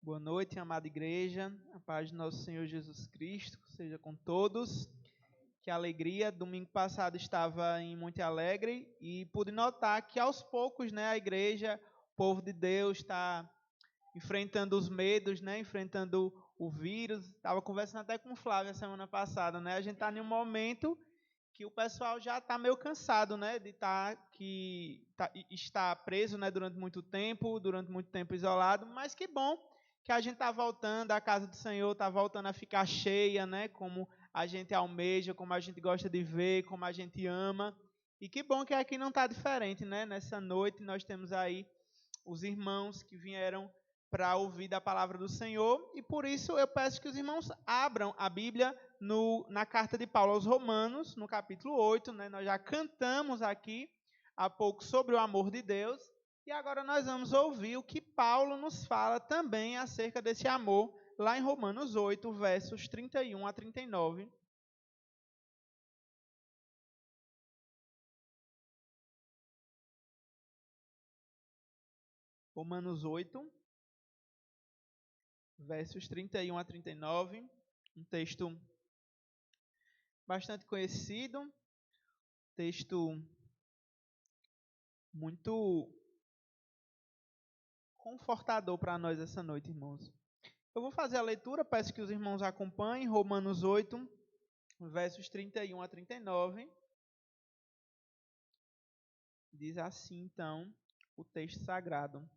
Boa noite, amada igreja. A paz de nosso Senhor Jesus Cristo seja com todos. Que alegria. Domingo passado estava em Monte Alegre e pude notar que aos poucos, a igreja, o povo de Deus está enfrentando os medos, enfrentando o vírus. Estava conversando até com o Flávio a semana passada, A gente está em um momento que o pessoal já está meio cansado, de estar preso, durante muito tempo isolado, mas que bom que a gente está voltando, a casa do Senhor está voltando a ficar cheia, como a gente almeja, como a gente gosta de ver, como a gente ama, e que bom que aqui não está diferente, Nessa noite nós temos aí os irmãos que vieram para ouvir da palavra do Senhor, e por isso eu peço que os irmãos abram a Bíblia na carta de Paulo aos Romanos, no capítulo 8, Nós já cantamos aqui há pouco sobre o amor de Deus, e agora nós vamos ouvir o que Paulo nos fala também acerca desse amor, lá em Romanos 8, versos 31 a 39. Romanos 8, versos 31 a 39, um texto bastante conhecido, texto muito confortador para nós essa noite, irmãos. Eu vou fazer a leitura, peço que os irmãos acompanhem, Romanos 8, versos 31 a 39. Diz assim, então, o texto sagrado.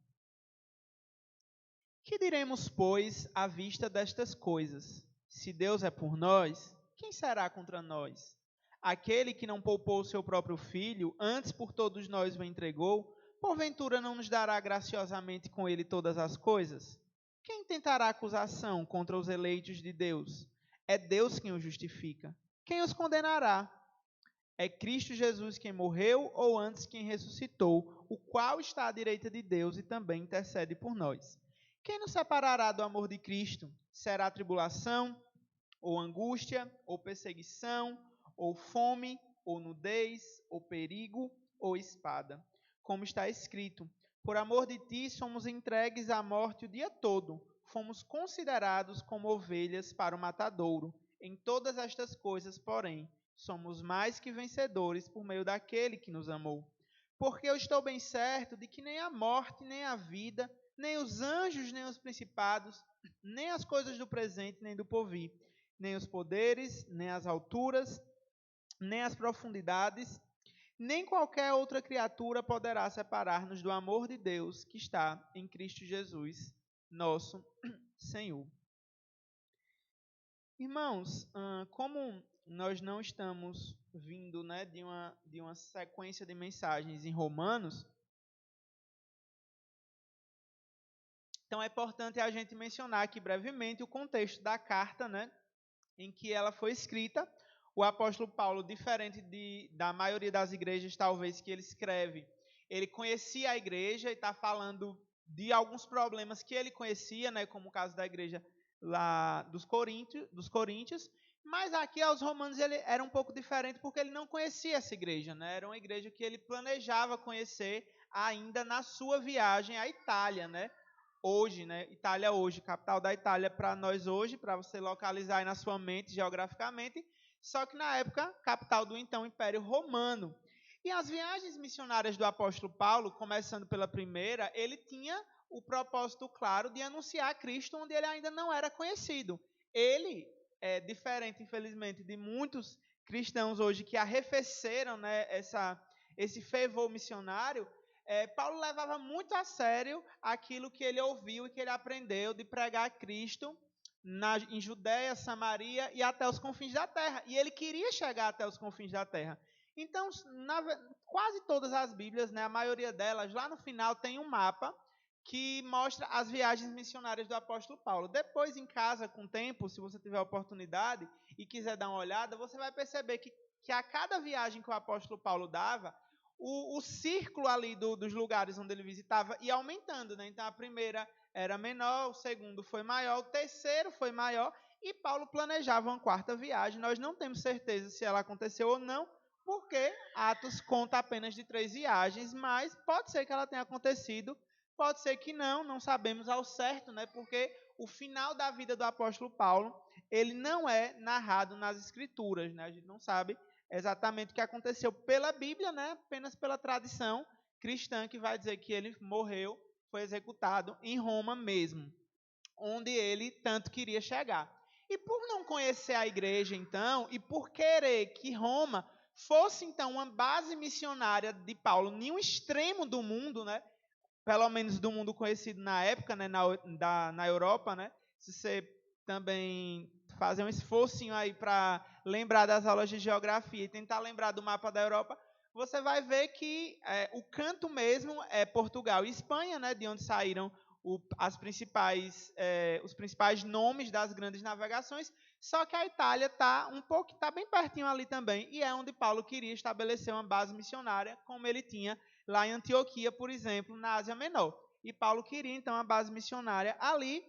Que diremos, pois, à vista destas coisas? Se Deus é por nós, quem será contra nós? Aquele que não poupou o seu próprio filho, antes por todos nós o entregou, porventura não nos dará graciosamente com ele todas as coisas? Quem tentará acusação contra os eleitos de Deus? É Deus quem os justifica. Quem os condenará? É Cristo Jesus quem morreu, ou antes quem ressuscitou, o qual está à direita de Deus e também intercede por nós. Quem nos separará do amor de Cristo? Será tribulação, ou angústia, ou perseguição, ou fome, ou nudez, ou perigo, ou espada. Como está escrito, por amor de ti somos entregues à morte o dia todo, fomos considerados como ovelhas para o matadouro. Em todas estas coisas, porém, somos mais que vencedores por meio daquele que nos amou. Porque eu estou bem certo de que nem a morte, nem a vida, nem os anjos, nem os principados, nem as coisas do presente, nem do porvir, nem os poderes, nem as alturas, nem as profundidades, nem qualquer outra criatura poderá separar-nos do amor de Deus que está em Cristo Jesus, nosso Senhor. Irmãos, como nós não estamos vindo de uma sequência de mensagens em Romanos, então é importante a gente mencionar aqui brevemente o contexto da carta, em que ela foi escrita. O apóstolo Paulo, diferente da maioria das igrejas, talvez, que ele escreve, ele conhecia a igreja e está falando de alguns problemas que ele conhecia, como o caso da igreja lá dos Coríntios, mas aqui aos Romanos ele era um pouco diferente porque ele não conhecia essa igreja, Era uma igreja que ele planejava conhecer ainda na sua viagem à Itália, Hoje, Itália hoje, capital da Itália para nós hoje, para você localizar aí na sua mente geograficamente, só que na época, capital do então Império Romano. E as viagens missionárias do apóstolo Paulo, começando pela primeira, ele tinha o propósito claro de anunciar Cristo onde ele ainda não era conhecido. Ele é diferente, infelizmente, de muitos cristãos hoje que arrefeceram, esse fervor missionário. Paulo levava muito a sério aquilo que ele ouviu e que ele aprendeu de pregar Cristo em Judéia, Samaria e até os confins da terra. E ele queria chegar até os confins da terra. Então, quase todas as Bíblias, a maioria delas, lá no final tem um mapa que mostra as viagens missionárias do apóstolo Paulo. Depois, em casa, com o tempo, se você tiver oportunidade e quiser dar uma olhada, você vai perceber que a cada viagem que o apóstolo Paulo dava, o círculo ali dos lugares onde ele visitava ia aumentando, Então, a primeira era menor, o segundo foi maior, o terceiro foi maior, e Paulo planejava uma quarta viagem. Nós não temos certeza se ela aconteceu ou não, porque Atos conta apenas de 3 viagens, mas pode ser que ela tenha acontecido Pode ser que não sabemos ao certo, né? Porque o final da vida do apóstolo Paulo, ele não é narrado nas Escrituras, né? A gente não sabe exatamente o que aconteceu pela Bíblia, né? Apenas pela tradição cristã que vai dizer que ele morreu, foi executado em Roma mesmo, onde ele tanto queria chegar. E por não conhecer a igreja, então, e por querer que Roma fosse, então, uma base missionária de Paulo em um extremo do mundo, né? Pelo menos do mundo conhecido na época, né? Na Europa, né? Se você também fazer um esforcinho aí para lembrar das aulas de geografia e tentar lembrar do mapa da Europa, você vai ver que o canto mesmo é Portugal e Espanha, né? De onde saíram os principais nomes das grandes navegações, só que a Itália está bem pertinho ali também, e é onde Paulo queria estabelecer uma base missionária, como ele tinha lá em Antioquia, por exemplo, na Ásia Menor. E Paulo queria, então, uma base missionária ali,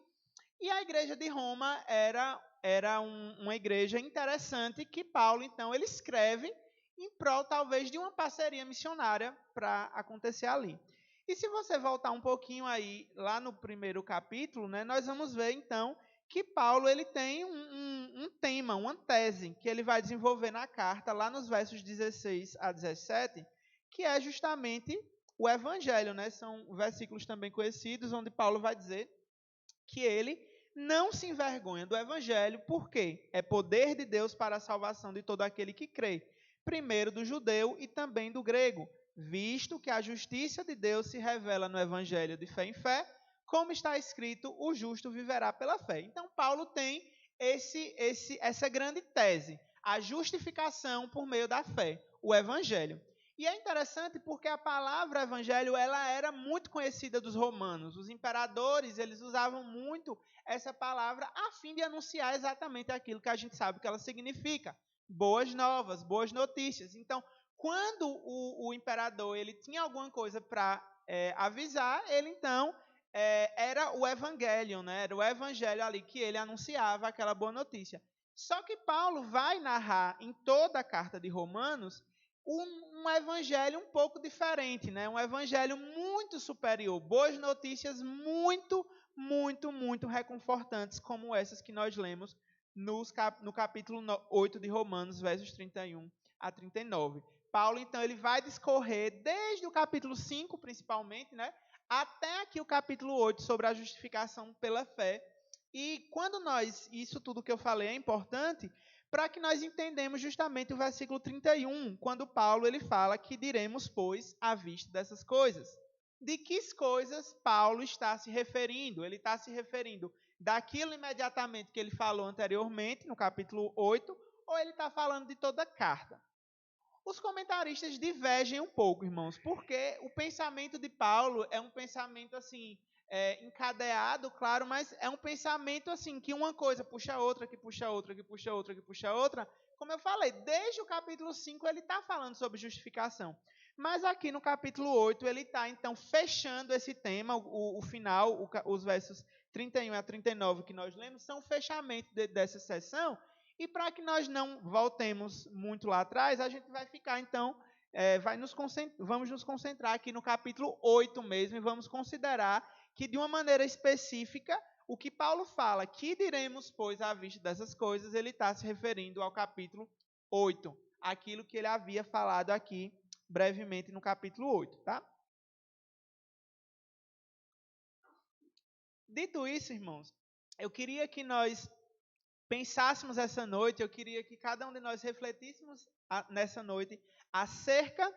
e a igreja de Roma era uma igreja interessante que Paulo, então, ele escreve em prol, talvez, de uma parceria missionária para acontecer ali. E se você voltar um pouquinho aí, lá no primeiro capítulo, né, nós vamos ver, então, que Paulo ele tem um tema, uma tese, que ele vai desenvolver na carta, lá nos versos 16 a 17, que é justamente o Evangelho. Né? São versículos também conhecidos, onde Paulo vai dizer que ele não se envergonha do Evangelho, porque é poder de Deus para a salvação de todo aquele que crê, primeiro do judeu e também do grego, visto que a justiça de Deus se revela no Evangelho de fé em fé, como está escrito, o justo viverá pela fé. Então, Paulo tem essa grande tese, a justificação por meio da fé, o Evangelho. E é interessante porque a palavra evangelho ela era muito conhecida dos romanos. Os imperadores eles usavam muito essa palavra a fim de anunciar exatamente aquilo que a gente sabe que ela significa. Boas novas, boas notícias. Então, quando o imperador ele tinha alguma coisa para avisar, ele então era o evangelho, né? Era o evangelho ali que ele anunciava aquela boa notícia. Só que Paulo vai narrar em toda a carta de Romanos um evangelho um pouco diferente, né? Um evangelho muito superior, boas notícias muito, muito, muito reconfortantes, como essas que nós lemos no capítulo 8 de Romanos, versos 31 a 39. Paulo, então, ele vai discorrer desde o capítulo 5, principalmente, né? Até aqui o capítulo 8, sobre a justificação pela fé. E quando isso tudo que eu falei é importante, para que nós entendamos justamente o versículo 31, quando Paulo ele fala que diremos, pois, à vista dessas coisas. De que coisas Paulo está se referindo? Ele está se referindo daquilo imediatamente que ele falou anteriormente, no capítulo 8, ou ele está falando de toda a carta? Os comentaristas divergem um pouco, irmãos, porque o pensamento de Paulo é um pensamento assim encadeado, claro, mas é um pensamento assim que uma coisa puxa a outra, que puxa a outra, que puxa a outra, que puxa a outra. Como eu falei, desde o capítulo 5 ele está falando sobre justificação. Mas aqui no capítulo 8 ele está então fechando esse tema, o final, os versos 31 a 39 que nós lemos, são o fechamento dessa sessão. E para que nós não voltemos muito lá atrás, a gente vai ficar, então, vamos nos concentrar aqui no capítulo 8 mesmo, e vamos considerar que, de uma maneira específica, o que Paulo fala, que diremos, pois, à vista dessas coisas, ele está se referindo ao capítulo 8, aquilo que ele havia falado aqui brevemente no capítulo 8, tá? Dito isso, irmãos, eu queria que nós pensássemos essa noite, eu queria que cada um de nós refletíssemos nessa noite acerca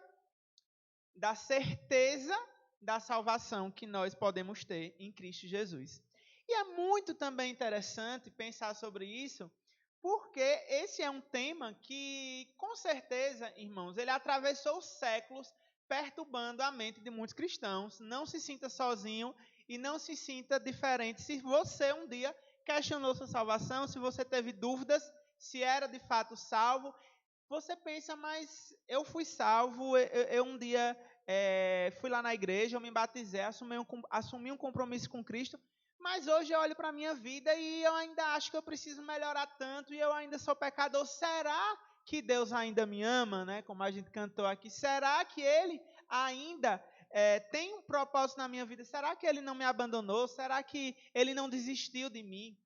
da certeza da salvação que nós podemos ter em Cristo Jesus. E é muito também interessante pensar sobre isso, porque esse é um tema que, com certeza, irmãos, ele atravessou os séculos perturbando a mente de muitos cristãos. Não se sinta sozinho e não se sinta diferente se você um dia questionou sua salvação, se você teve dúvidas, se era de fato salvo. Você pensa, mas eu fui salvo, eu um dia fui lá na igreja, eu me batizei, assumi um compromisso com Cristo, mas hoje eu olho para a minha vida e eu ainda acho que eu preciso melhorar tanto e eu ainda sou pecador. Será que Deus ainda me ama, né? Como a gente cantou aqui, será que Ele ainda tem um propósito na minha vida? Será que Ele não me abandonou? Será que Ele não desistiu de mim?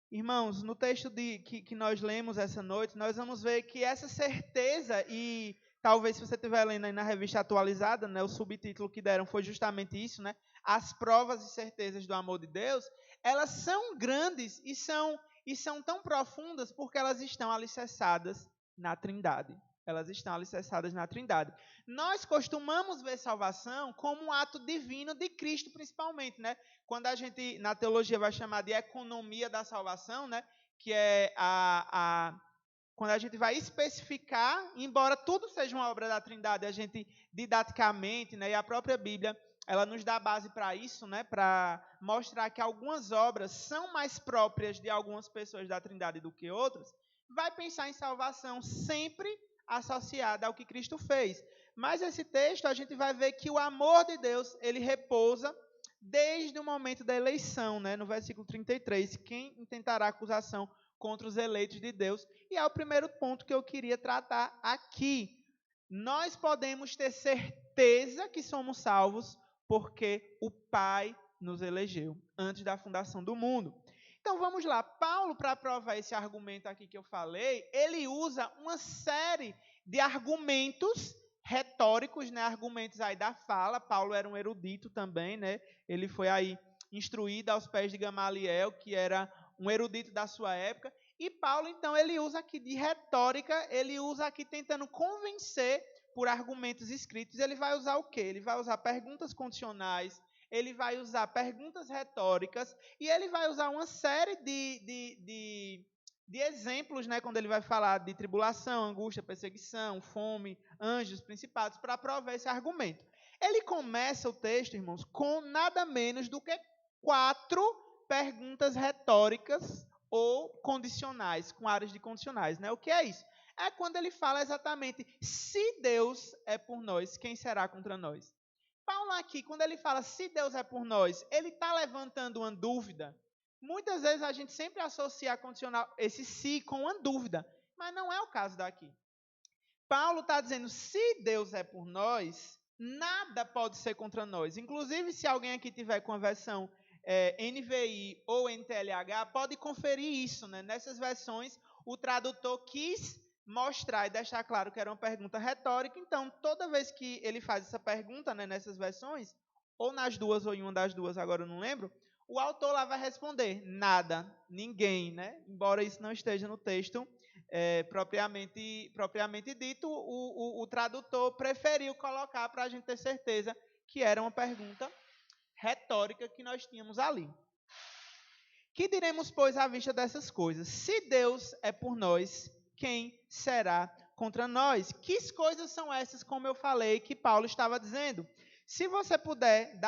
Irmãos, no texto que nós lemos essa noite, nós vamos ver que essa certeza, e talvez se você estiver lendo aí na revista atualizada, né, o subtítulo que deram foi justamente isso, né? As provas e certezas do amor de Deus, elas são grandes e são tão profundas porque elas estão alicerçadas na Trindade. Elas estão alicerçadas na Trindade. Nós costumamos ver salvação como um ato divino de Cristo, principalmente, né? Quando a gente, na teologia, vai chamar de economia da salvação, né? Que é quando a gente vai especificar, embora tudo seja uma obra da Trindade, a gente, didaticamente, né? E a própria Bíblia, ela nos dá base para isso, né? Para mostrar que algumas obras são mais próprias de algumas pessoas da Trindade do que outras, vai pensar em salvação sempre associada ao que Cristo fez. Mas esse texto, a gente vai ver que o amor de Deus, ele repousa desde o momento da eleição, né? No versículo 33, quem intentará acusação contra os eleitos de Deus? E é o primeiro ponto que eu queria tratar aqui. Nós podemos ter certeza que somos salvos porque o Pai nos elegeu antes da fundação do mundo. Então vamos lá, Paulo, para provar esse argumento aqui que eu falei, ele usa uma série de argumentos retóricos, né, argumentos aí da fala. Paulo era um erudito também, né? Ele foi aí instruído aos pés de Gamaliel, que era um erudito da sua época. E Paulo, então, ele usa aqui de retórica, ele usa aqui tentando convencer por argumentos escritos. Ele vai usar o quê? Ele vai usar perguntas condicionais, ele vai usar perguntas retóricas e ele vai usar uma série de exemplos, né, quando ele vai falar de tribulação, angústia, perseguição, fome, anjos, principados, para provar esse argumento. Ele começa o texto, irmãos, com nada menos do que 4 perguntas retóricas ou condicionais, com áreas de condicionais, né? O que é isso? É quando ele fala exatamente, se Deus é por nós, quem será contra nós? Paulo aqui, quando ele fala se Deus é por nós, ele está levantando uma dúvida. Muitas vezes a gente sempre associa a condicional, esse se com uma dúvida, mas não é o caso daqui. Paulo está dizendo, se Deus é por nós, nada pode ser contra nós. Inclusive, se alguém aqui tiver com a versão NVI ou NTLH, pode conferir isso, né? Nessas versões, o tradutor quis mostrar e deixar claro que era uma pergunta retórica. Então, toda vez que ele faz essa pergunta, né, nessas versões, ou nas duas ou em uma das duas, agora eu não lembro, o autor lá vai responder nada, ninguém, né? Embora isso não esteja no texto propriamente dito, o tradutor preferiu colocar para a gente ter certeza que era uma pergunta retórica que nós tínhamos ali. Que diremos, pois, à vista dessas coisas? Se Deus é por nós, quem será contra nós? Que coisas são essas, como eu falei, que Paulo estava dizendo? Se você puder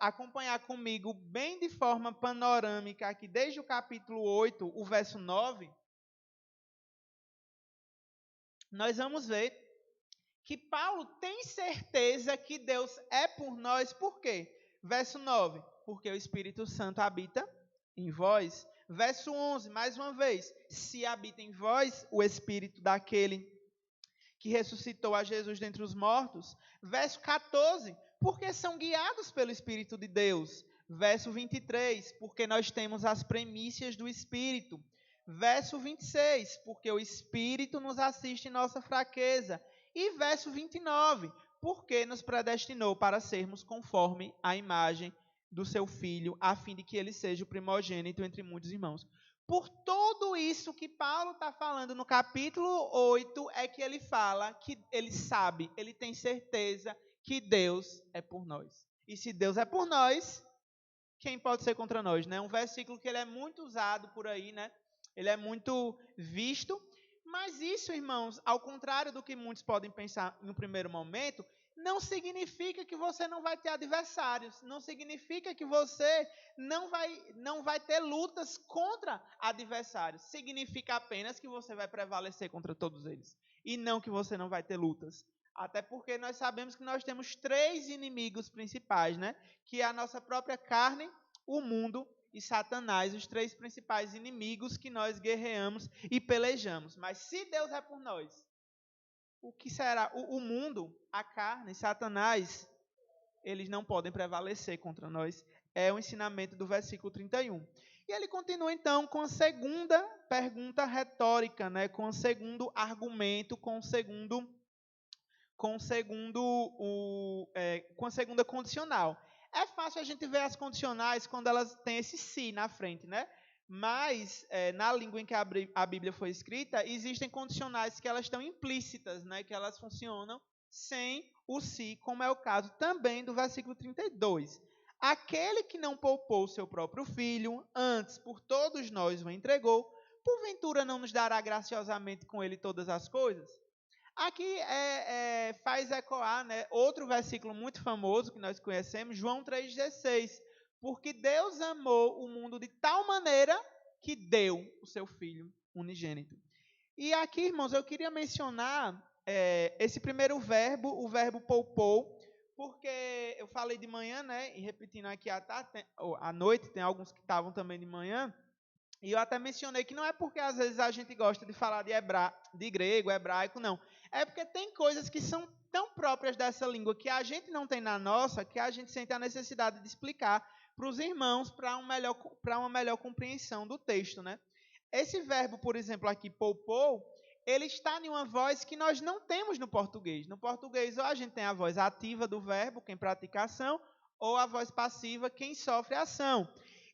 acompanhar comigo bem de forma panorâmica aqui, desde o capítulo 8, o verso 9, nós vamos ver que Paulo tem certeza que Deus é por nós. Por quê? Verso 9, porque o Espírito Santo habita em vós. Verso 11, mais uma vez, se habita em vós o Espírito daquele que ressuscitou a Jesus dentre os mortos. Verso 14, porque são guiados pelo Espírito de Deus. Verso 23, porque nós temos as primícias do Espírito. Verso 26, porque o Espírito nos assiste em nossa fraqueza. E verso 29, porque nos predestinou para sermos conforme a imagem do seu Filho, a fim de que ele seja o primogênito entre muitos irmãos. Por tudo isso que Paulo está falando no capítulo 8, é que ele fala que ele sabe, ele tem certeza que Deus é por nós. E se Deus é por nós, quem pode ser contra nós, né? Um versículo que ele é muito usado por aí, né? Ele é muito visto. Mas isso, irmãos, ao contrário do que muitos podem pensar no primeiro momento, não significa que você não vai ter adversários, não significa que você não vai ter lutas contra adversários. Significa apenas que você vai prevalecer contra todos eles, e não que você não vai ter lutas. Até porque nós sabemos que nós temos 3 inimigos principais, né? Que é a nossa própria carne, o mundo e Satanás, os 3 principais inimigos que nós guerreamos e pelejamos. Mas se Deus é por nós, o que será? O mundo, a carne, Satanás, eles não podem prevalecer contra nós. É o ensinamento do versículo 31. E ele continua, então, com a segunda pergunta retórica, né? Com o segundo argumento, com a segunda condicional. É fácil a gente ver as condicionais quando elas têm esse se na frente, né? Mas, na língua em que a Bíblia foi escrita, existem condicionais que elas estão implícitas, né? Que elas funcionam sem o se, como é o caso também do versículo 32. Aquele que não poupou seu próprio filho, antes por todos nós o entregou, porventura não nos dará graciosamente com ele todas as coisas? Aqui faz ecoar, né, outro versículo muito famoso que nós conhecemos, João 3,16. Porque Deus amou o mundo de tal maneira que deu o seu Filho unigênito. E aqui, irmãos, eu queria mencionar esse primeiro verbo, o verbo poupou, porque eu falei de manhã, né, e repetindo aqui à noite, tem alguns que estavam também de manhã, e eu até mencionei que não é porque às vezes a gente gosta de falar de grego, hebraico, não. É porque tem coisas que são tão próprias dessa língua que a gente não tem na nossa, que a gente sente a necessidade de explicar para os irmãos para uma melhor compreensão do texto, né? Esse verbo, por exemplo, aqui, poupou, ele está em uma voz que nós não temos no português. No português, ou a gente tem a voz ativa do verbo, quem pratica a ação, ou a voz passiva, quem sofre a ação.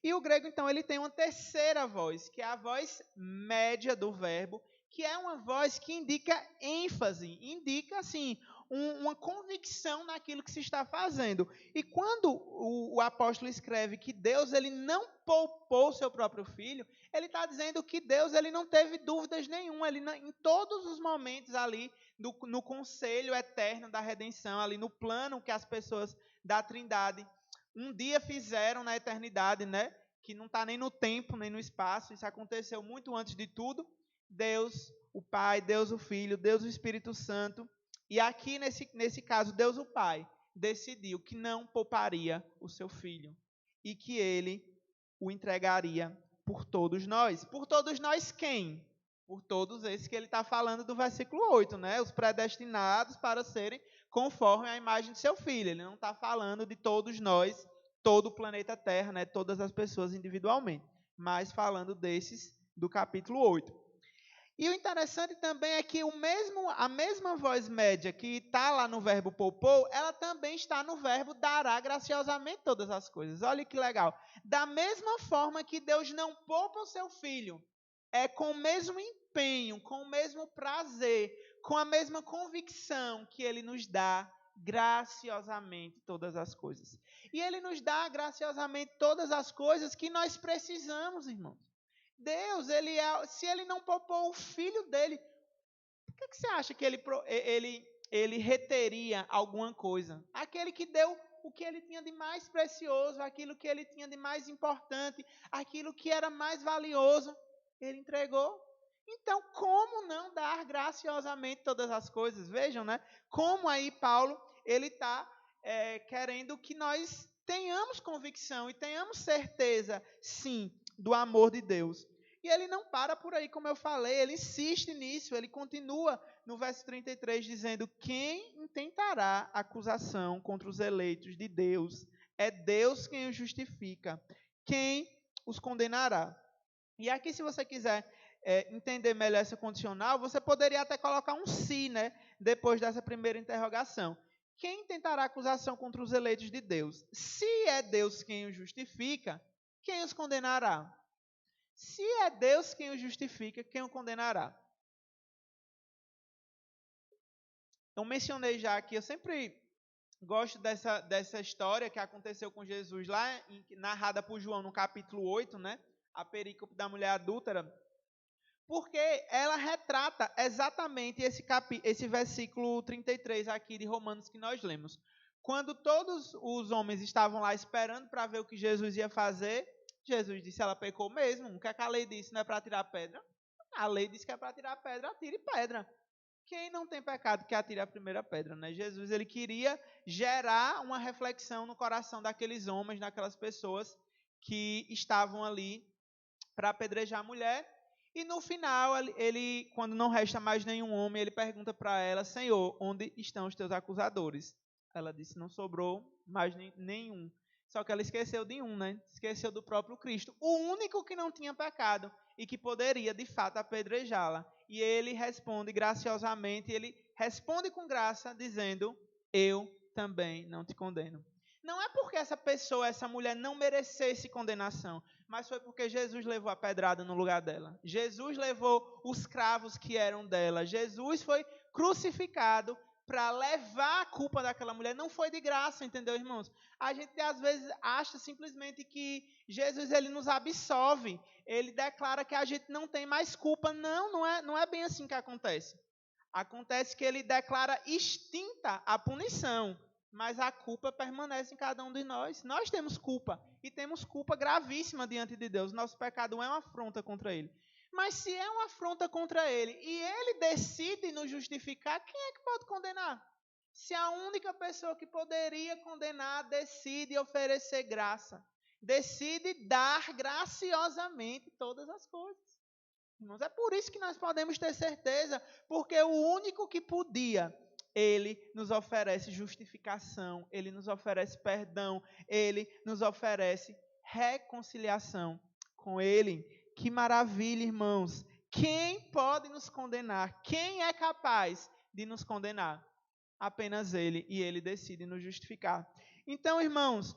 E o grego, então, ele tem uma terceira voz, que é a voz média do verbo, que é uma voz que indica ênfase, indica, assim, uma convicção naquilo que se está fazendo. E quando o apóstolo escreve que Deus ele não poupou seu próprio filho, ele está dizendo que Deus ele não teve dúvidas nenhuma, em todos os momentos ali, no conselho eterno da redenção, ali no plano que as pessoas da Trindade um dia fizeram na eternidade, né? Que não está nem no tempo, nem no espaço. Isso aconteceu muito antes de tudo. Deus, o Pai, Deus, o Filho, Deus, o Espírito Santo. E aqui, nesse caso, Deus, o Pai, decidiu que não pouparia o seu Filho. E que ele o entregaria por todos nós. Por todos nós quem? Por todos esses que ele está falando do versículo 8, né? Os predestinados para serem conforme a imagem de seu filho. Ele não está falando de todos nós, todo o planeta Terra, né, todas as pessoas individualmente, mas falando desses do capítulo 8. E o interessante também é que a mesma voz média que está lá no verbo poupou, ela também está no verbo dará graciosamente todas as coisas. Olha que legal. Da mesma forma que Deus não poupa o seu filho, é com o mesmo empenho, com o mesmo prazer, com a mesma convicção que ele nos dá graciosamente todas as coisas. E ele nos dá graciosamente todas as coisas que nós precisamos, irmãos. Deus, se ele não poupou o filho dele, por que você acha que ele reteria alguma coisa? Aquele que deu o que ele tinha de mais precioso, aquilo que ele tinha de mais importante, aquilo que era mais valioso, ele entregou. Então, como não dar graciosamente todas as coisas? Vejam, né? Como aí Paulo, ele está querendo que nós tenhamos convicção e tenhamos certeza, sim, do amor de Deus. E ele não para por aí, como eu falei, ele insiste nisso, ele continua no verso 33, dizendo: quem intentará acusação contra os eleitos de Deus? É Deus quem os justifica. Quem os condenará? E aqui, se você quiser entender melhor essa condicional, você poderia até colocar um se, né? Depois dessa primeira interrogação. Quem tentará acusação contra os eleitos de Deus? Se é Deus quem os justifica, quem os condenará? Se é Deus quem o justifica, quem o condenará? Eu mencionei já aqui, eu sempre gosto dessa história que aconteceu com Jesus lá, narrada por João no capítulo 8, né? A perícope da mulher adúltera, porque ela retrata exatamente esse versículo 33 aqui de Romanos que nós lemos. Quando todos os homens estavam lá esperando para ver o que Jesus ia fazer, Jesus disse: ela pecou mesmo. O que é que a lei disse? Não é para tirar pedra? A lei diz que é para tirar pedra, atire pedra. Quem não tem pecado que atire a primeira pedra, né? Jesus, ele queria gerar uma reflexão no coração daqueles homens, daquelas pessoas que estavam ali para apedrejar a mulher. E no final, ele, quando não resta mais nenhum homem, ele pergunta para ela: Senhor, onde estão os teus acusadores? Ela disse: não sobrou mas nenhum. Só que ela esqueceu de um, né? Esqueceu do próprio Cristo, o único que não tinha pecado e que poderia, de fato, apedrejá-la. E ele responde graciosamente, ele responde com graça, dizendo: eu também não te condeno. Não é porque essa pessoa, essa mulher, não merecesse condenação, mas foi porque Jesus levou a pedrada no lugar dela. Jesus levou os cravos que eram dela. Jesus foi crucificado para levar a culpa daquela mulher. Não foi de graça, entendeu, irmãos? A gente às vezes acha simplesmente que Jesus ele nos absolve. Ele declara que a gente não tem mais culpa. Não é bem assim que acontece. Acontece que ele declara extinta a punição, mas a culpa permanece em cada um de nós. Nós temos culpa, e temos culpa gravíssima diante de Deus. Nosso pecado é uma afronta contra ele. Mas se é uma afronta contra ele, e ele decide nos justificar, quem é que pode condenar? Se a única pessoa que poderia condenar decide oferecer graça, decide dar graciosamente todas as coisas. Irmãos, é por isso que nós podemos ter certeza, porque o único que podia, ele nos oferece justificação, ele nos oferece perdão, ele nos oferece reconciliação com ele. Que maravilha, irmãos! Quem pode nos condenar? Quem é capaz de nos condenar? Apenas ele, e ele decide nos justificar. Então, irmãos,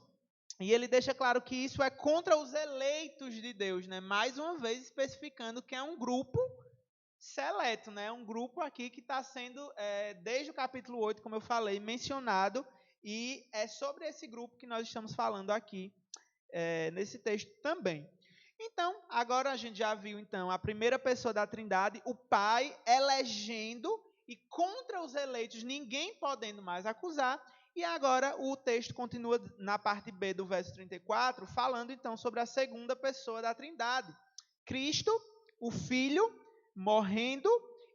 e ele deixa claro que isso é contra os eleitos de Deus, né? Mais uma vez especificando que é um grupo seleto, né? Um grupo aqui que está sendo, desde o capítulo 8, como eu falei, mencionado, e é sobre esse grupo que nós estamos falando aqui, nesse texto também. Então, agora a gente já viu então a primeira pessoa da Trindade, o Pai elegendo, e contra os eleitos ninguém podendo mais acusar. E agora o texto continua na parte B do verso 34, falando então sobre a segunda pessoa da Trindade. Cristo, o Filho, morrendo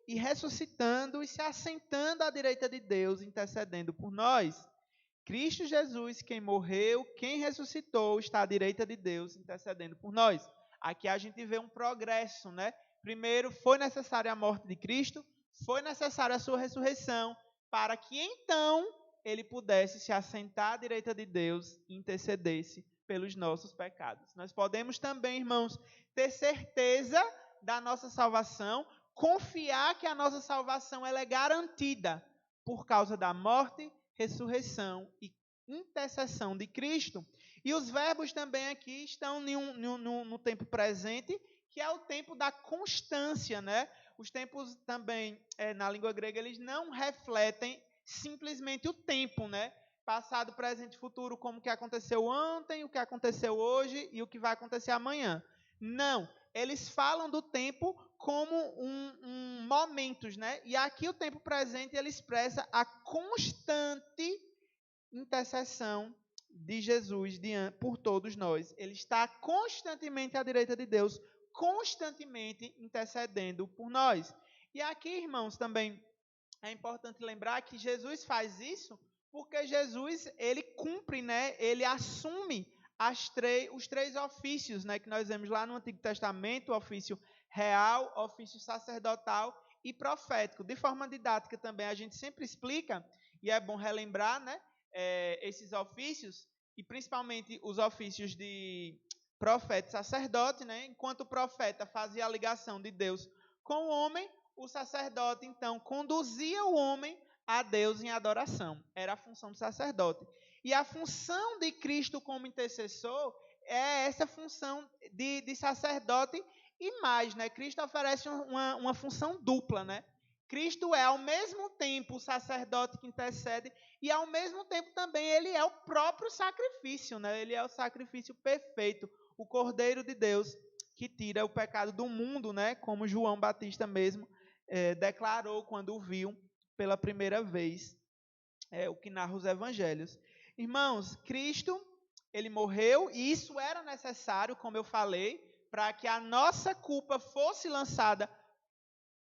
e ressuscitando e se assentando à direita de Deus, intercedendo por nós. Cristo Jesus, quem morreu, quem ressuscitou, está à direita de Deus, intercedendo por nós. Aqui a gente vê um progresso, né? Primeiro, foi necessária a morte de Cristo, foi necessária a sua ressurreição, para que então ele pudesse se assentar à direita de Deus e intercedesse pelos nossos pecados. Nós podemos também, irmãos, ter certeza da nossa salvação, confiar que a nossa salvação ela é garantida por causa da morte, ressurreição e intercessão de Cristo. E os verbos também aqui estão no tempo presente, que é o tempo da constância, né? Os tempos também, na língua grega, eles não refletem simplesmente o tempo, né? Passado, presente e futuro, como o que aconteceu ontem, o que aconteceu hoje e o que vai acontecer amanhã. Não, eles falam do tempo como momentos, né? E aqui o tempo presente ele expressa a constante intercessão de Jesus por todos nós. Ele está constantemente à direita de Deus, constantemente intercedendo por nós. E aqui, irmãos, também é importante lembrar que Jesus faz isso porque Jesus, ele cumpre, né? Ele assume os três ofícios, né, que nós vemos lá no Antigo Testamento, o ofício real, ofício sacerdotal e profético. De forma didática também a gente sempre explica, e é bom relembrar, né, esses ofícios, e principalmente os ofícios de profeta e sacerdote, né? Enquanto o profeta fazia a ligação de Deus com o homem, o sacerdote, então, conduzia o homem a Deus em adoração. Era a função do sacerdote. E a função de Cristo como intercessor é essa função de sacerdote e mais, né? Cristo oferece uma função dupla, né? Cristo é, ao mesmo tempo, o sacerdote que intercede e, ao mesmo tempo, também ele é o próprio sacrifício, né? Ele é o sacrifício perfeito, o Cordeiro de Deus que tira o pecado do mundo, né? Como João Batista mesmo declarou quando o viu pela primeira vez, o que narra os evangelhos. Irmãos, Cristo, ele morreu e isso era necessário, como eu falei, para que a nossa culpa fosse lançada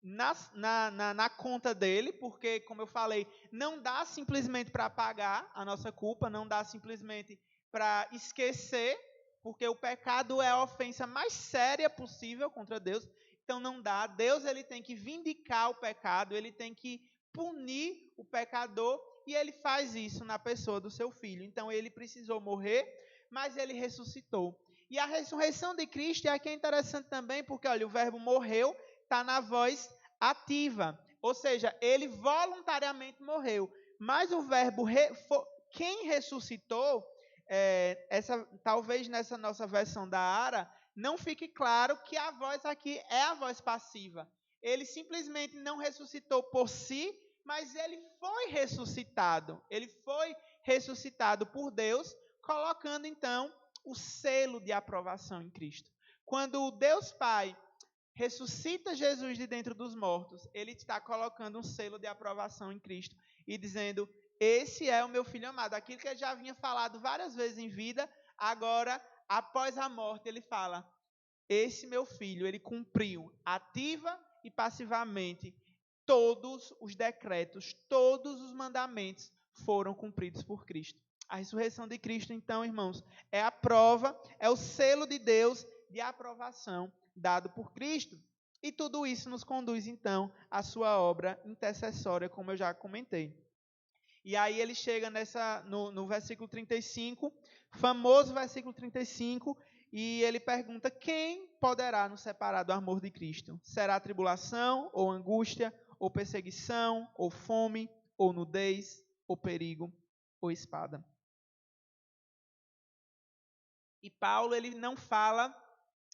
na conta dele, porque, como eu falei, não dá simplesmente para apagar a nossa culpa, não dá simplesmente para esquecer, porque o pecado é a ofensa mais séria possível contra Deus, então não dá. Deus ele tem que vindicar o pecado, ele tem que punir o pecador, e ele faz isso na pessoa do seu filho. Então ele precisou morrer, mas ele ressuscitou. E a ressurreição de Cristo é aqui interessante também, porque olha, o verbo morreu está na voz ativa, ou seja, ele voluntariamente morreu. Mas o verbo quem ressuscitou, talvez nessa nossa versão da Ara, não fique claro que a voz aqui é a voz passiva. Ele simplesmente não ressuscitou por si, mas ele foi ressuscitado. Ele foi ressuscitado por Deus, colocando então o selo de aprovação em Cristo. Quando o Deus Pai ressuscita Jesus de dentro dos mortos, ele está colocando um selo de aprovação em Cristo e dizendo: esse é o meu filho amado. Aquilo que ele já havia falado várias vezes em vida, agora, após a morte, ele fala: esse meu filho, ele cumpriu ativa e passivamente todos os decretos, todos os mandamentos foram cumpridos por Cristo. A ressurreição de Cristo, então, irmãos, é a prova, é o selo de Deus de aprovação dado por Cristo. E tudo isso nos conduz, então, à sua obra intercessória, como eu já comentei. E aí ele chega no versículo 35, famoso versículo 35, e ele pergunta: quem poderá nos separar do amor de Cristo? Será tribulação, ou angústia, ou perseguição, ou fome, ou nudez, ou perigo, ou espada? E Paulo, ele não fala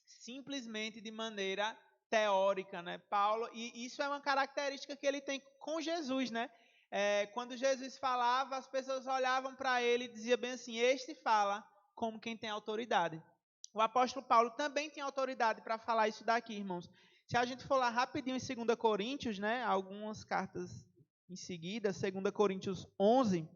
simplesmente de maneira teórica, né? Paulo, e isso é uma característica que ele tem com Jesus, né? Quando Jesus falava, as pessoas olhavam para ele e diziam bem assim: este fala como quem tem autoridade. O apóstolo Paulo também tem autoridade para falar isso daqui, irmãos. Se a gente for lá rapidinho em 2 Coríntios, né, algumas cartas em seguida, 2 Coríntios 11,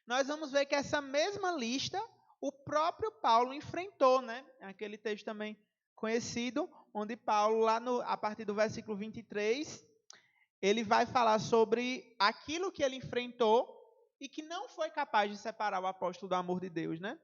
nós vamos ver que essa mesma lista o próprio Paulo enfrentou, né? Aquele texto também conhecido, onde Paulo, a partir do versículo 23, ele vai falar sobre aquilo que ele enfrentou e que não foi capaz de separar o apóstolo do amor de Deus, né?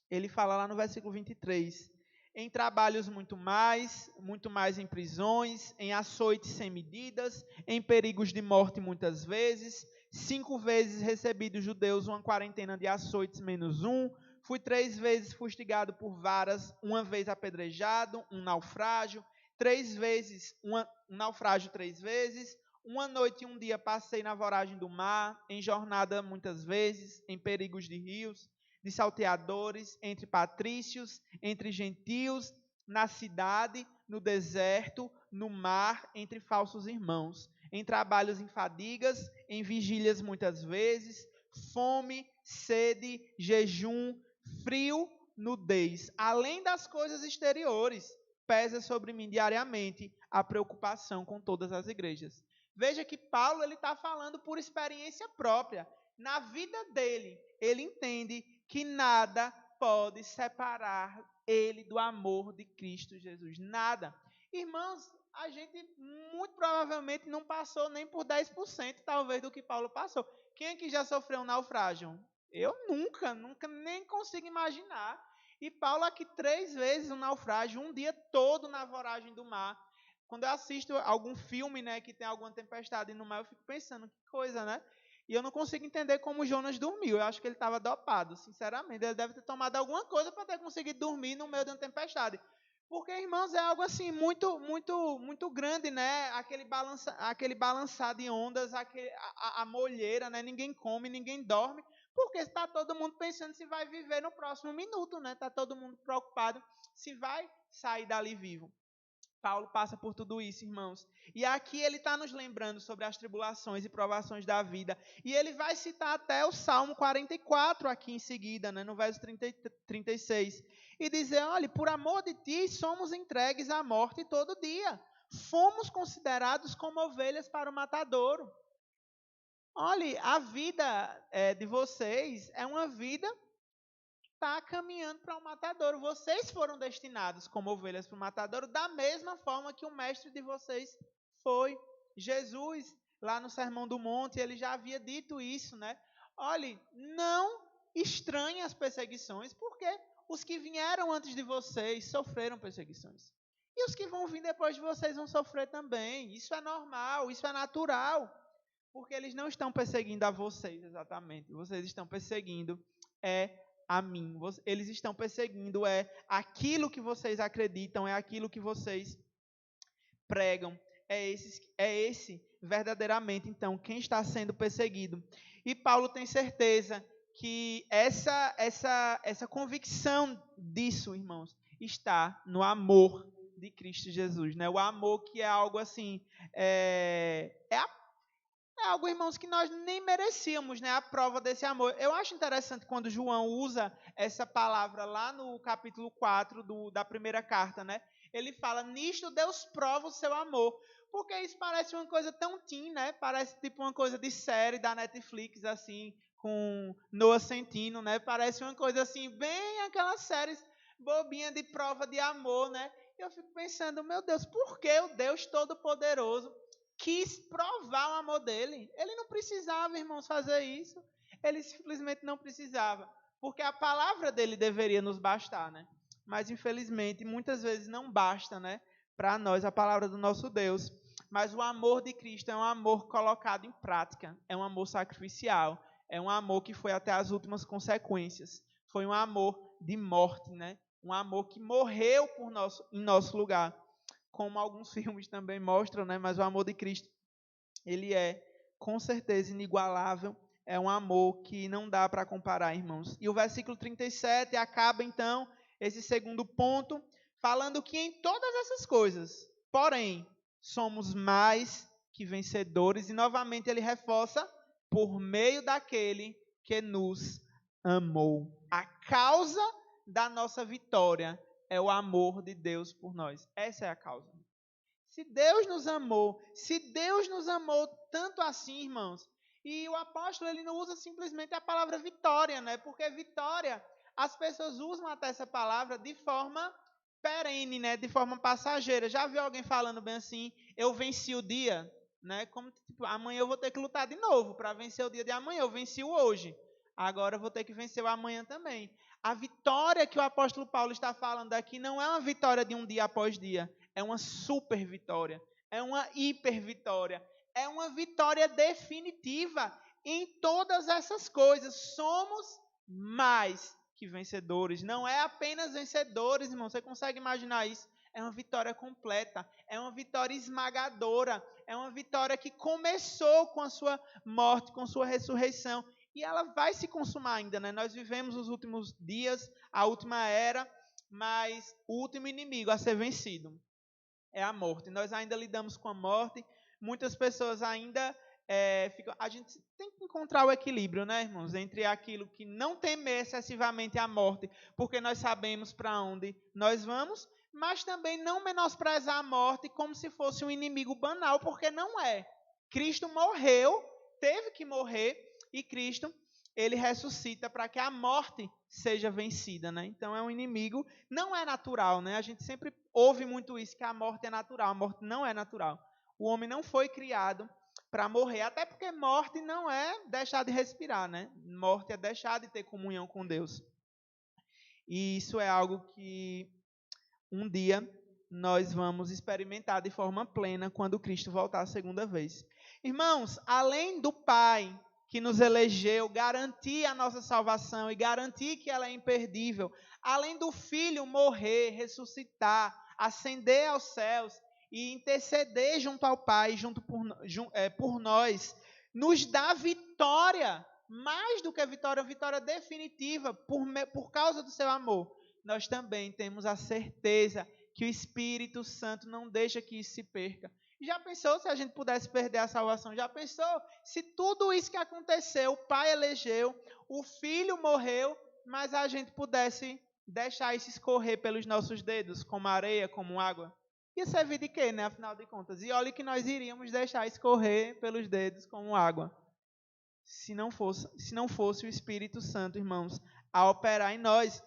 Ele fala lá no versículo 23, em trabalhos muito mais em prisões, em açoites sem medidas, em perigos de morte muitas vezes, 5 vezes recebi dos judeus uma quarentena de açoites menos um, fui 3 vezes fustigado por varas, uma vez apedrejado, um naufrágio, 3 vezes, um naufrágio 3 vezes, uma noite e um dia passei na voragem do mar, em jornada muitas vezes, em perigos de rios, de salteadores, entre patrícios, entre gentios, na cidade, no deserto, no mar, entre falsos irmãos, em trabalhos em fadigas, em vigílias muitas vezes, fome, sede, jejum, frio, nudez. Além das coisas exteriores, pesa sobre mim diariamente a preocupação com todas as igrejas. Veja que Paulo está falando por experiência própria. Na vida dele, ele entende que nada pode separar ele do amor de Cristo Jesus. Nada. Irmãos, a gente muito provavelmente não passou nem por 10% talvez do que Paulo passou. Quem aqui já sofreu um naufrágio? Eu nunca nem consigo imaginar. E Paulo aqui 3 vezes um naufrágio, um dia todo na voragem do mar. Quando eu assisto algum filme, né, que tem alguma tempestade no mar, eu fico pensando, que coisa, né? E eu não consigo entender como Jonas dormiu. Eu acho que ele estava dopado, sinceramente. Ele deve ter tomado alguma coisa para ter conseguido dormir no meio de uma tempestade. Porque, irmãos, é algo assim muito grande, né? Aquele balançar de ondas, a molheira, né? Ninguém come, ninguém dorme. Porque está todo mundo pensando se vai viver no próximo minuto, né? Está todo mundo preocupado se vai sair dali vivo. Paulo passa por tudo isso, irmãos. E aqui ele está nos lembrando sobre as tribulações e provações da vida. E ele vai citar até o Salmo 44 aqui em seguida, né, no verso 36. E dizer: olha, por amor de ti somos entregues à morte todo dia. Fomos considerados como ovelhas para o matadouro. Olha, a vida de vocês é uma vida está caminhando para o matadouro. Vocês foram destinados como ovelhas para o matadouro, da mesma forma que o mestre de vocês foi. Jesus, lá no Sermão do Monte, ele já havia dito isso, né? Olhe, não estranhem as perseguições, porque os que vieram antes de vocês sofreram perseguições. E os que vão vir depois de vocês vão sofrer também. Isso é normal, isso é natural. Porque eles não estão perseguindo a vocês exatamente. Vocês estão perseguindo a mim. Eles estão perseguindo aquilo que vocês acreditam, é aquilo que vocês pregam. É esse verdadeiramente, então, quem está sendo perseguido. E Paulo tem certeza que essa convicção disso, irmãos, está no amor de Cristo Jesus, né? O amor que é algo assim, é algo, irmãos, que nós nem merecíamos, né? A prova desse amor. Eu acho interessante quando João usa essa palavra lá no capítulo 4 da primeira carta, né? Ele fala, nisto Deus prova o seu amor. Porque isso parece uma coisa tão teen, né? Parece tipo uma coisa de série da Netflix, assim, com Noah Centineo, né? Parece uma coisa assim, bem aquelas séries bobinha de prova de amor, né? Eu fico pensando, meu Deus, por que o Deus Todo-Poderoso quis provar o amor dele? Ele não precisava, irmãos, fazer isso. Ele simplesmente não precisava. Porque a palavra dele deveria nos bastar, né? Mas, infelizmente, muitas vezes não basta, né? Para nós, a palavra do nosso Deus. Mas o amor de Cristo é um amor colocado em prática. É um amor sacrificial. É um amor que foi até as últimas consequências. Foi um amor de morte, né? Um amor que morreu em nosso lugar. Como alguns filmes também mostram, né? Mas o amor de Cristo, ele é, com certeza, inigualável. É um amor que não dá para comparar, irmãos. E o versículo 37 acaba, então, esse segundo ponto, falando que em todas essas coisas, porém, somos mais que vencedores. E, novamente, ele reforça, por meio daquele que nos amou. A causa da nossa vitória é o amor de Deus por nós. Essa é a causa. Se Deus nos amou tanto assim, irmãos, e o apóstolo ele não usa simplesmente a palavra vitória, né? Porque vitória, as pessoas usam até essa palavra de forma perene, né? De forma passageira. Já viu alguém falando bem assim, eu venci o dia, né? Como tipo, amanhã eu vou ter que lutar de novo para vencer o dia de amanhã. Eu venci o hoje, agora eu vou ter que vencer o amanhã também. A vitória que o apóstolo Paulo está falando aqui não é uma vitória de um dia após dia. É uma super vitória, é uma hiper vitória, é uma vitória definitiva em todas essas coisas. Somos mais que vencedores, não é apenas vencedores, irmão, você consegue imaginar isso? É uma vitória completa, é uma vitória esmagadora, é uma vitória que começou com a sua morte, com a sua ressurreição, e ela vai se consumar ainda, né? Nós vivemos os últimos dias, a última era, mas o último inimigo a ser vencido é a morte. Nós ainda lidamos com a morte. Muitas pessoas ainda ficam... A gente tem que encontrar o equilíbrio, né, irmãos? Entre aquilo que não temer excessivamente a morte, porque nós sabemos para onde nós vamos, mas também não menosprezar a morte como se fosse um inimigo banal, porque não é. Cristo morreu, teve que morrer, e Cristo, ele ressuscita para que a morte seja vencida, né? Então é um inimigo, não é natural, né? A gente sempre ouve muito isso, que a morte é natural. A morte não é natural. O homem não foi criado para morrer, até porque morte não é deixar de respirar, né? Morte é deixar de ter comunhão com Deus. E isso é algo que um dia nós vamos experimentar de forma plena quando Cristo voltar a segunda vez. Irmãos, além do Pai que nos elegeu, garantir a nossa salvação e garantir que ela é imperdível, além do Filho morrer, ressuscitar, ascender aos céus e interceder junto ao Pai, por nós, nos dá vitória, mais do que vitória, vitória definitiva, por causa do seu amor. Nós também temos a certeza que o Espírito Santo não deixa que isso se perca. Já pensou se a gente pudesse perder a salvação? Já pensou se tudo isso que aconteceu, o Pai elegeu, o Filho morreu, mas a gente pudesse deixar isso escorrer pelos nossos dedos, como areia, como água? Ia servir de quê, né, afinal de contas? E olha que nós iríamos deixar escorrer pelos dedos como água. Se não fosse o Espírito Santo, irmãos, a operar em nós.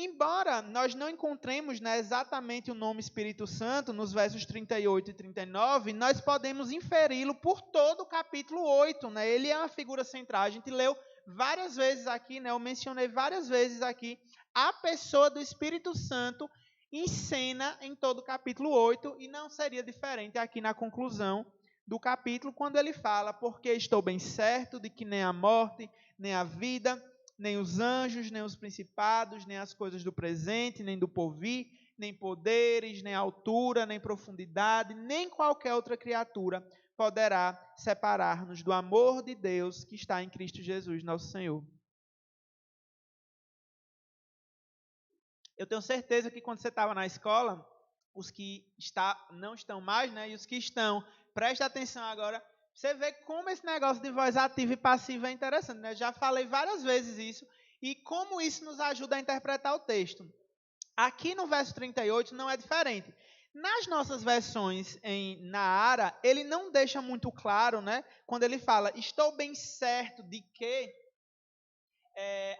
Embora nós não encontremos, né, exatamente o nome Espírito Santo nos versos 38 e 39, nós podemos inferi-lo por todo o capítulo 8. Né? Ele é uma figura central. A gente leu várias vezes aqui, né, eu mencionei várias vezes aqui, a pessoa do Espírito Santo em cena em todo o capítulo 8, e não seria diferente aqui na conclusão do capítulo, quando ele fala: porque estou bem certo de que nem a morte, nem a vida, nem os anjos, nem os principados, nem as coisas do presente, nem do porvir, nem poderes, nem altura, nem profundidade, nem qualquer outra criatura poderá separar-nos do amor de Deus que está em Cristo Jesus, nosso Senhor. Eu tenho certeza que quando você estava na escola, os que não estão mais, né, e os que estão, preste atenção agora, você vê como esse negócio de voz ativa e passiva é interessante, né? Já falei várias vezes isso, e como isso nos ajuda a interpretar o texto. Aqui no verso 38 não é diferente. Nas nossas versões na Ara, ele não deixa muito claro, né? Quando ele fala, estou bem certo de que,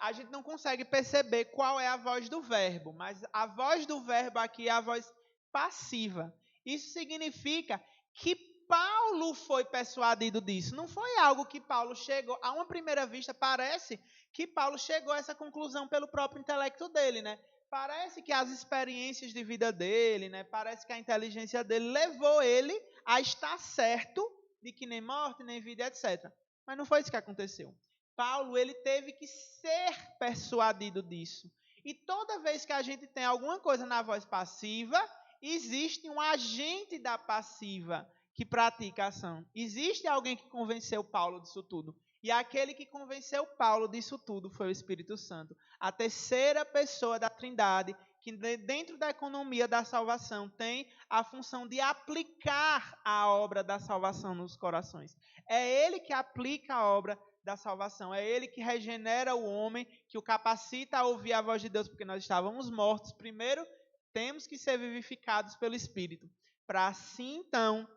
a gente não consegue perceber qual é a voz do verbo, mas a voz do verbo aqui é a voz passiva. Isso significa que Paulo foi persuadido disso. Não foi algo que Paulo chegou, a uma primeira vista parece que Paulo chegou a essa conclusão pelo próprio intelecto dele, né? Parece que as experiências de vida dele, né? Parece que a inteligência dele levou ele a estar certo de que nem morte, nem vida, etc. Mas não foi isso que aconteceu. Paulo, ele teve que ser persuadido disso. E toda vez que a gente tem alguma coisa na voz passiva, existe um agente da passiva que pratica a ação. Existe alguém que convenceu Paulo disso tudo. E aquele que convenceu Paulo disso tudo foi o Espírito Santo. A terceira pessoa da Trindade, que dentro da economia da salvação tem a função de aplicar a obra da salvação nos corações. É ele que aplica a obra da salvação. É ele que regenera o homem, que o capacita a ouvir a voz de Deus, porque nós estávamos mortos. Primeiro, temos que ser vivificados pelo Espírito, para assim, então,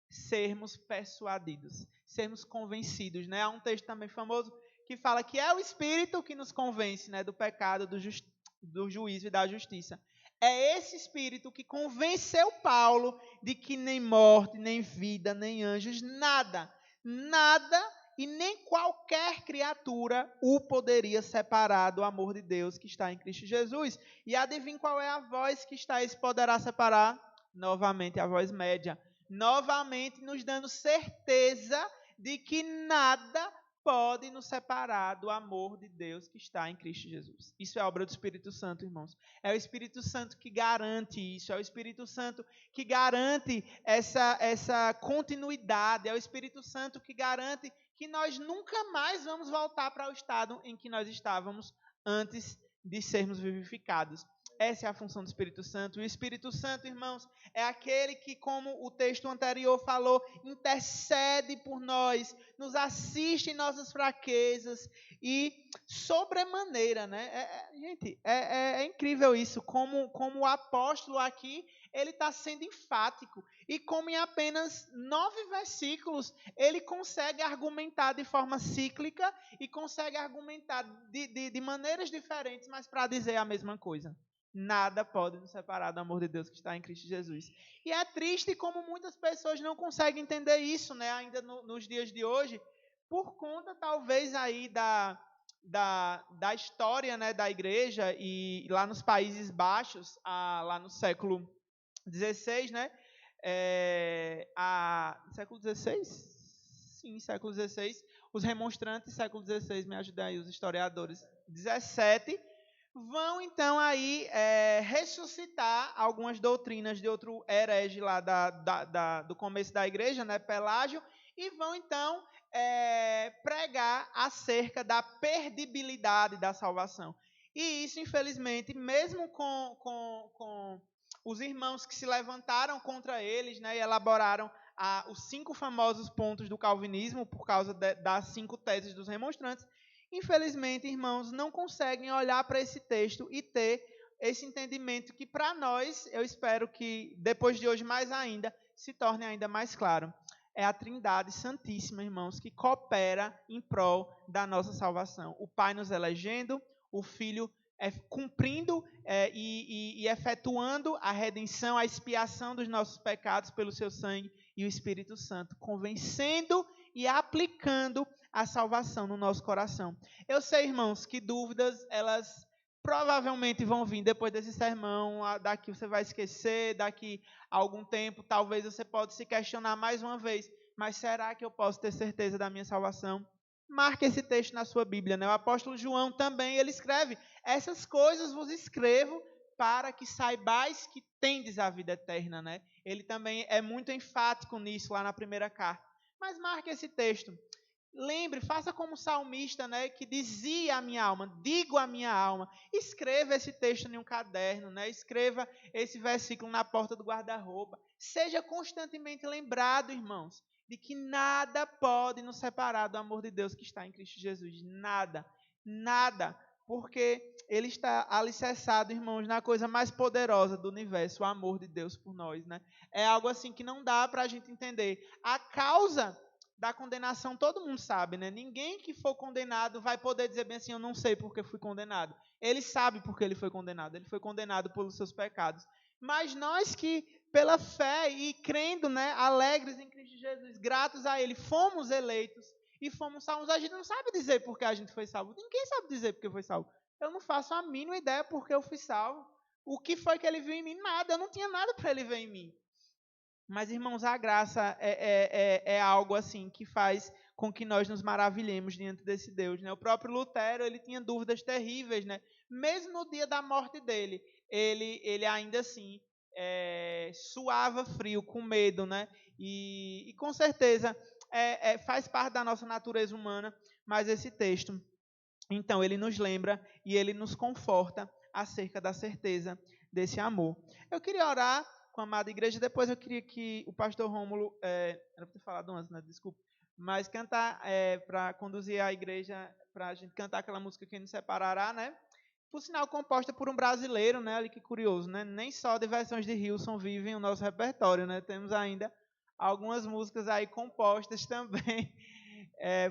sermos persuadidos, sermos convencidos, né? Há um texto também famoso que fala que é o Espírito que nos convence, né, do pecado, do juízo e da justiça. É esse Espírito que convenceu Paulo de que nem morte, nem vida, nem anjos, nada e nem qualquer criatura o poderia separar do amor de Deus que está em Cristo Jesus. E adivinha qual é a voz que está aí se poderá separar? Novamente a voz média. Novamente nos dando certeza de que nada pode nos separar do amor de Deus que está em Cristo Jesus. Isso é obra do Espírito Santo, irmãos. É o Espírito Santo que garante isso. É o Espírito Santo que garante essa continuidade. É o Espírito Santo que garante que nós nunca mais vamos voltar para o estado em que nós estávamos antes de sermos vivificados. Essa é a função do Espírito Santo. E o Espírito Santo, irmãos, é aquele que, como o texto anterior falou, intercede por nós, nos assiste em nossas fraquezas e sobremaneira, né? Gente, é incrível isso, como o apóstolo aqui, ele está sendo enfático. E como em apenas 9 versículos, ele consegue argumentar de forma cíclica e consegue argumentar de maneiras diferentes, mas para dizer a mesma coisa. Nada pode nos separar do amor de Deus que está em Cristo Jesus. E é triste como muitas pessoas não conseguem entender isso, né? Ainda nos dias de hoje, por conta talvez aí da história, né, da igreja, e lá nos Países Baixos, lá no século XVI, né? Século XVI? Sim, século XVI. Os remonstrantes, século XVI, me ajudem aí, os historiadores. 17 vão então aí ressuscitar algumas doutrinas de outro herege lá do começo da igreja, né, Pelágio, e vão então pregar acerca da perdibilidade da salvação. E isso, infelizmente, mesmo com os irmãos que se levantaram contra eles, né, e elaboraram os 5 famosos pontos do calvinismo, por causa das 5 teses dos remonstrantes, infelizmente, irmãos, não conseguem olhar para esse texto e ter esse entendimento que, para nós, eu espero que, depois de hoje mais ainda, se torne ainda mais claro. É a Trindade Santíssima, irmãos, que coopera em prol da nossa salvação. O Pai nos elegendo, o Filho cumprindo e efetuando a redenção, a expiação dos nossos pecados pelo seu sangue, e o Espírito Santo convencendo e aplicando a salvação no nosso coração. Eu sei, irmãos, que dúvidas, elas provavelmente vão vir depois desse sermão, daqui você vai esquecer, daqui a algum tempo, talvez você pode se questionar mais uma vez, mas será que eu posso ter certeza da minha salvação? Marque esse texto na sua Bíblia, né? O apóstolo João também, ele escreve, essas coisas vos escrevo para que saibais que tendes a vida eterna, né? Ele também é muito enfático nisso lá na primeira carta. Mas marque esse texto. Lembre, faça como o salmista, né, que dizia à minha alma, digo à minha alma, escreva esse texto em um caderno, né, escreva esse versículo na porta do guarda-roupa. Seja constantemente lembrado, irmãos, de que nada pode nos separar do amor de Deus que está em Cristo Jesus. Nada, nada, porque ele está alicerçado, irmãos, na coisa mais poderosa do universo, o amor de Deus por nós, né? É algo assim que não dá para a gente entender. A causa da condenação todo mundo sabe, né? Ninguém que for condenado vai poder dizer bem assim, eu não sei porque fui condenado. Ele sabe porque ele foi condenado pelos seus pecados. Mas nós que, pela fé e crendo, né, alegres em Cristo Jesus, gratos a Ele, fomos eleitos e fomos salvos. A gente não sabe dizer porque a gente foi salvo. Ninguém sabe dizer porque foi salvo. Eu não faço a mínima ideia porque eu fui salvo. O que foi que Ele viu em mim? Nada. Eu não tinha nada para Ele ver em mim. Mas, irmãos, a graça é algo assim que faz com que nós nos maravilhemos diante desse Deus, né? O próprio Lutero, ele tinha dúvidas terríveis, né? Mesmo no dia da morte dele, ele ainda assim suava frio, com medo, né? E com certeza faz parte da nossa natureza humana, mas esse texto, então, ele nos lembra e ele nos conforta acerca da certeza desse amor. Eu queria orar com a amada igreja, depois eu queria que o pastor Rômulo, era para ter falado antes, né? Desculpa, mas cantar, para conduzir a igreja, para a gente cantar aquela música Quem Nos Separará, né? Por sinal, composta por um brasileiro, né? Olha que curioso, né? Nem só de versões de Hilson vivem o nosso repertório, né? Temos ainda algumas músicas aí compostas também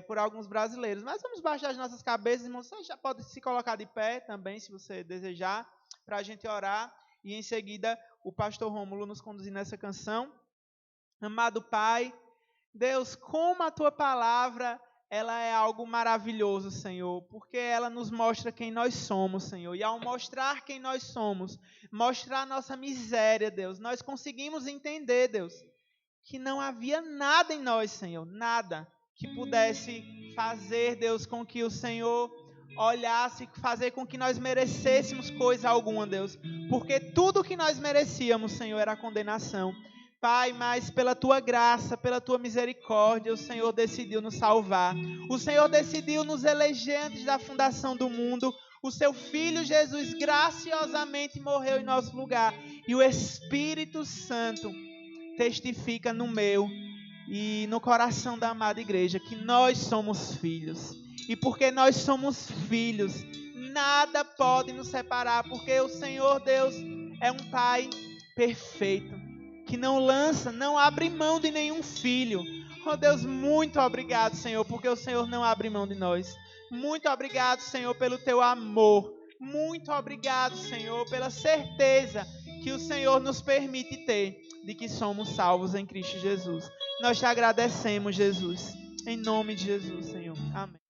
por alguns brasileiros. Mas vamos baixar as nossas cabeças, irmãos. Você já pode se colocar de pé também, se você desejar, para a gente orar. E em seguida, o pastor Rômulo nos conduzir nessa canção. Amado Pai, Deus, como a Tua palavra, ela é algo maravilhoso, Senhor, porque ela nos mostra quem nós somos, Senhor. E ao mostrar quem nós somos, mostrar a nossa miséria, Deus, nós conseguimos entender, Deus, que não havia nada em nós, Senhor, nada que pudesse fazer, Deus, com que o Senhor olhasse, fazer com que nós merecêssemos coisa alguma, Deus. Porque tudo que nós merecíamos, Senhor, era a condenação. Pai, mas pela Tua graça, pela Tua misericórdia, o Senhor decidiu nos salvar. O Senhor decidiu nos eleger antes da fundação do mundo. O Seu Filho Jesus graciosamente morreu em nosso lugar. E o Espírito Santo testifica no meu e no coração da amada igreja que nós somos filhos. E porque nós somos filhos, nada pode nos separar, porque o Senhor Deus é um Pai perfeito, que não lança, não abre mão de nenhum filho. Oh Deus, muito obrigado, Senhor, porque o Senhor não abre mão de nós. Muito obrigado, Senhor, pelo Teu amor. Muito obrigado, Senhor, pela certeza que o Senhor nos permite ter de que somos salvos em Cristo Jesus. Nós te agradecemos, Jesus. Em nome de Jesus, Senhor. Amém.